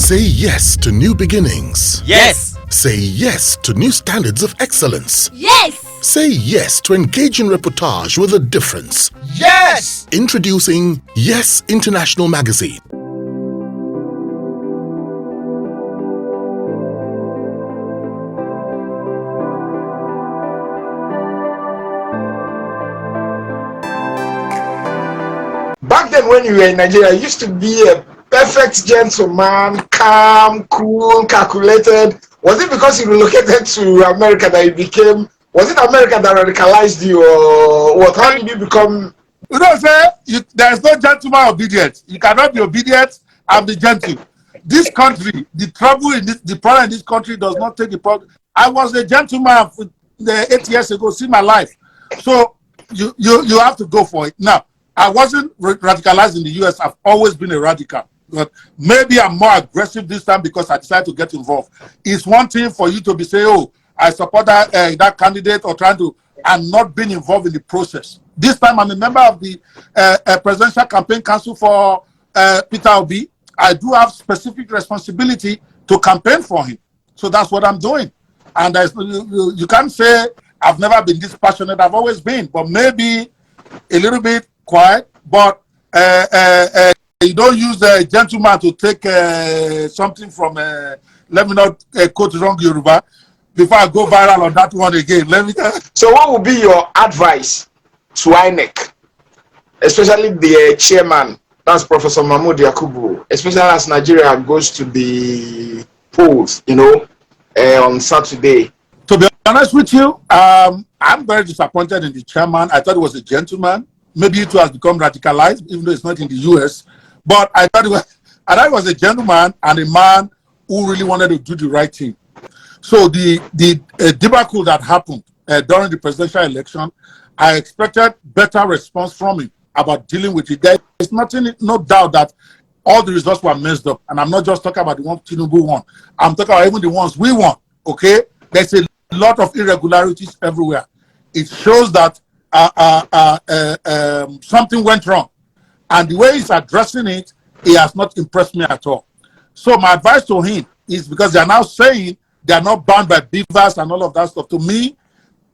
Say yes to new beginnings. Yes. Say yes to new standards of excellence. Yes. Say yes to engaging reportage with a difference. Yes. Introducing Yes International Magazine. Back then, when you were in Nigeria, you used to be a perfect gentleman, calm, cool, calculated. Was it because you relocated to America that you became? Was it America that radicalized you, or what? How did you become? You know, sir, there is no gentleman obedient. You cannot be obedient and be gentle. This country, the problem in this country does not take the problem. I was a gentleman 8 years ago. See my life. So you have to go for it now. I wasn't radicalized in the US. I've always been a radical. But maybe I'm more aggressive this time because I decided to get involved. It's one thing for you to be saying, oh, I support that candidate or trying to, and not being involved in the process. This time I'm a member of the Presidential Campaign Council for Peter Obi. I do have specific responsibility to campaign for him. So that's what I'm doing. And you can't say I've never been this passionate. I've always been, but maybe a little bit quiet, but you don't use a gentleman to take something from, let me not quote wrong Yoruba, before I go viral on that one again. So what would be your advice to INEC, especially the chairman, that's Professor Mahmoud Yakubu, especially as Nigeria goes to the polls, on Saturday? To be honest with you, I'm very disappointed in the chairman. I thought he was a gentleman. Maybe it has become radicalized, even though it's not in the US. But I thought he was a gentleman and a man who really wanted to do the right thing. So the debacle that happened during the presidential election, I expected better response from him about dealing with it. There is no doubt that all the results were messed up. And I'm not just talking about the one Tinubu won. I'm talking about even the ones we won, okay? There's a lot of irregularities everywhere. It shows that something went wrong. And the way he's addressing it, he has not impressed me at all. So my advice to him is, because they are now saying they are not bound by beavers and all of that stuff. To me,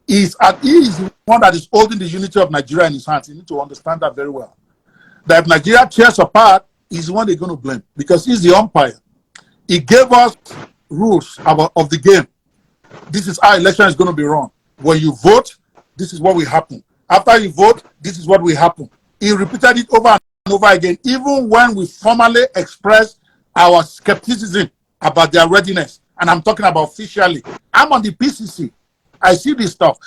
he is the one that is holding the unity of Nigeria in his hands. You need to understand that very well. That if Nigeria tears apart, he's the one they're going to blame, because he's the umpire. He gave us rules of the game. This is how election is going to be run. When you vote, this is what will happen. After you vote, this is what will happen. He repeated it over and over again, even when we formally expressed our skepticism about their readiness. And I'm talking about officially. I'm on the PCC. I see this stuff.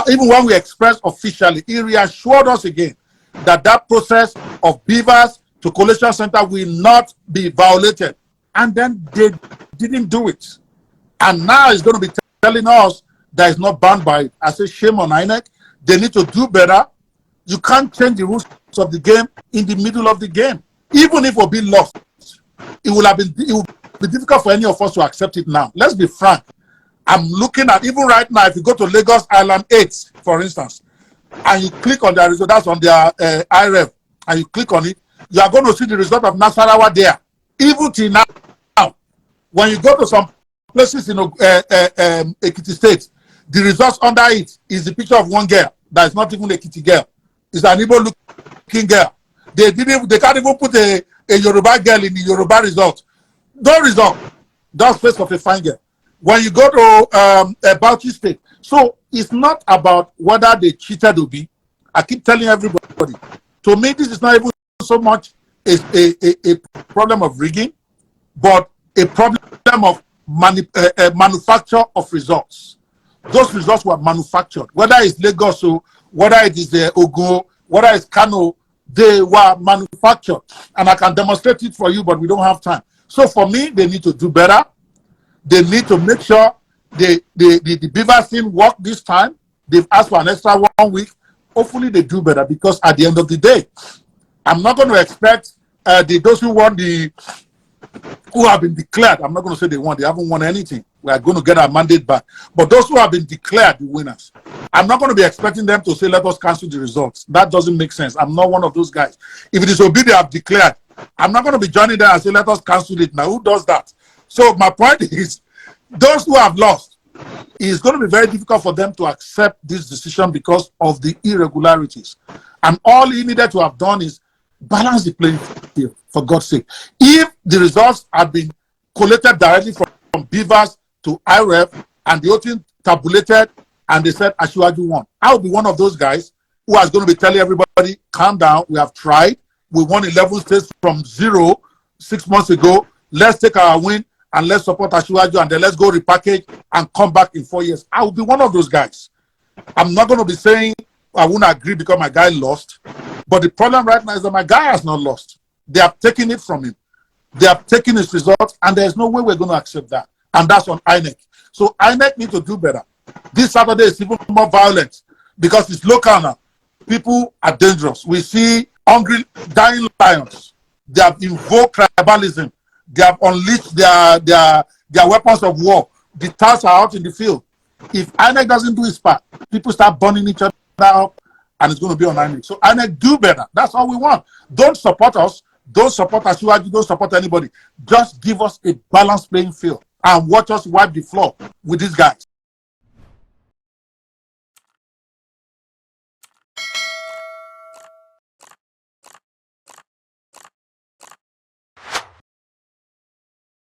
Even when we expressed officially, he reassured us again that process of beavers to collation center will not be violated. And then they didn't do it. And now it's going to be telling us that it's not bound by it. I say shame on INEC. They need to do better. You can't change the rules of the game in the middle of the game. Even if Obi lost, it will be difficult for any of us to accept it now. Let's be frank. I'm looking at, even right now, if you go to Lagos Island 8, for instance, and you click on the result, that's on their IREV, and you click on it, you are going to see the result of Nasarawa there. Even till now, when you go to some places in Ekiti State, the results under it is the picture of one girl that is not even a Ekiti girl. It's an Igbo-looking girl. They can't even put a Yoruba girl in the Yoruba result. No result. That's face of a fine girl. When you go to Bauchi State, so it's not about whether they cheated Obi. I keep telling everybody. To me, this is not even so much a problem of rigging, but a problem of manufacture of results. Those results were manufactured. Whether it's Lagos or whether it is Ogun, whether it's Kano, they were manufactured. And I can demonstrate it for you, but we don't have time. So for me, they need to do better. They need to make sure the beaver thing work this time. They've asked for an extra 1 week. Hopefully they do better, because at the end of the day, I'm not going to expect those who have been declared. I'm not going to say they won. They haven't won anything. We are going to get our mandate back. But those who have been declared the winners, I'm not going to be expecting them to say, let us cancel the results. That doesn't make sense. I'm not one of those guys. If it is Obi they have declared, I'm not going to be joining them and say, let us cancel it now. Who does that? So my point is, those who have lost, it's going to be very difficult for them to accept this decision because of the irregularities. And all he needed to have done is balance the playing field, for God's sake. If the results had been collated directly from Beavers to IREF and the whole thing tabulated and they said Asiwaju won, I would be one of those guys who is going to be telling everybody, calm down, we have tried. We won 11 states from 0 6 months ago. Let's take our win and let's support Asiwaju and then let's go repackage and come back in 4 years. I will be one of those guys. I'm not going to be saying I won't agree because my guy lost. But the problem right now is that my guy has not lost. They have taken it from him. They have taken his results, and there's no way we're going to accept that. And that's on INEC. So INEC need to do better. This Saturday is even more violent because it's local now. People are dangerous. We see hungry, dying lions. They have invoked tribalism. They have unleashed their weapons of war. The TARs are out in the field. If INEC doesn't do its part, people start burning each other up, and it's going to be on INEC. So INEC, do better. That's all we want. Don't support us. Don't support Asiwaju. Don't support anybody. Just give us a balanced playing field and watch us wipe the floor with these guys.